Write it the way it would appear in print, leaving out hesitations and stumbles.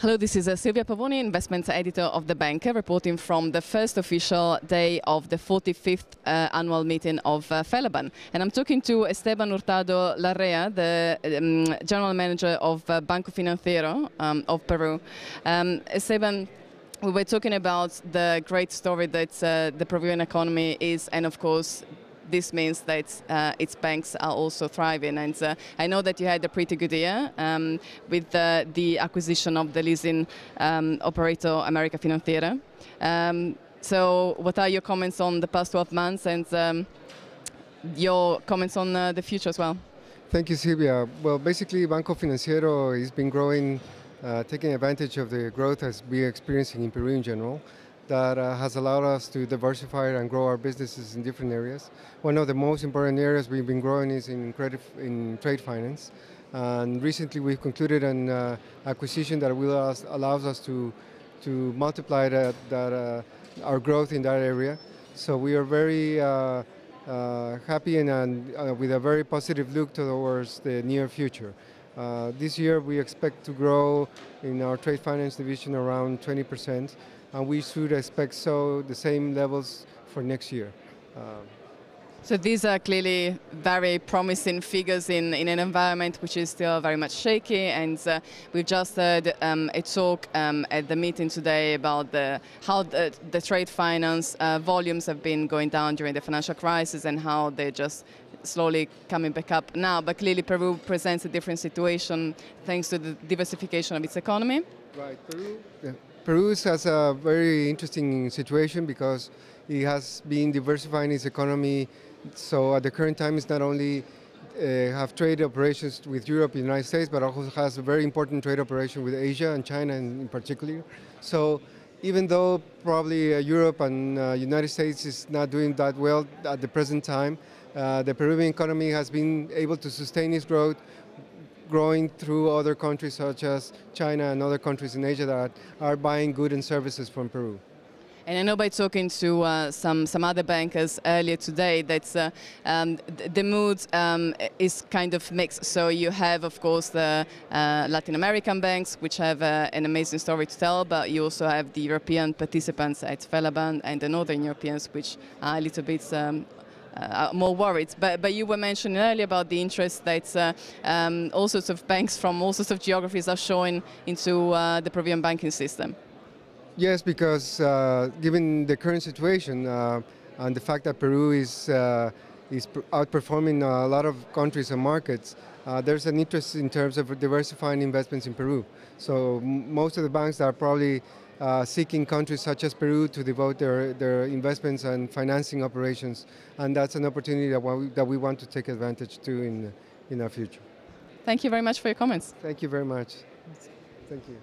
Hello, this is Silvia Pavoni, investment editor of The Banker, reporting from the first official day of the 45th annual meeting of Felaban. And I'm talking to Esteban Hurtado Larrea, the general manager of Banco Financiero of Peru. Esteban, we were talking about the great story that the Peruvian economy is, and of course, this means that its banks are also thriving. And I know that you had a pretty good year with the acquisition of the leasing operator Banco Financiero. So what are your comments on the past 12 months and your comments on the future as well? Thank you, Silvia. Well, basically, Banco Financiero has been growing, taking advantage of the growth as we're experiencing in Peru in general. That has allowed us to diversify and grow our businesses in different areas. One of the most important areas we've been growing is in trade finance. And recently we've concluded an acquisition that allows us to multiply our growth in that area. So we are very happy and with a very positive look towards the near future. This year we expect to grow in our trade finance division around 20%. And we should expect the same levels for next year. So these are clearly very promising figures in an environment which is still very much shaky, and we've just heard a talk at the meeting today about how the trade finance volumes have been going down during the financial crisis and how they're just slowly coming back up now. But clearly Peru presents a different situation thanks to the diversification of its economy. Right, Peru has a very interesting situation because it has been diversifying its economy. So at the current time, it's not only have trade operations with Europe and the United States, but also has a very important trade operation with Asia and China in particular. So even though probably Europe and United States is not doing that well at the present time, the Peruvian economy has been able to sustain its growth, growing through other countries such as China and other countries in Asia that are buying goods and services from Peru. And I know by talking to some other bankers earlier today that the mood is kind of mixed. So you have, of course, the Latin American banks, which have an amazing story to tell, but you also have the European participants at Felaban and the Northern Europeans, which are a little bit more worried. But you were mentioning earlier about the interest that all sorts of banks from all sorts of geographies are showing into the Peruvian banking system. Yes, because given the current situation and the fact that Peru is outperforming a lot of countries and markets, there's an interest in terms of diversifying investments in Peru. So most of the banks are probably seeking countries such as Peru to devote their investments and financing operations, and that's an opportunity that we want to take advantage to in our future. Thank you very much for your comments. Thank you very much. Thank you.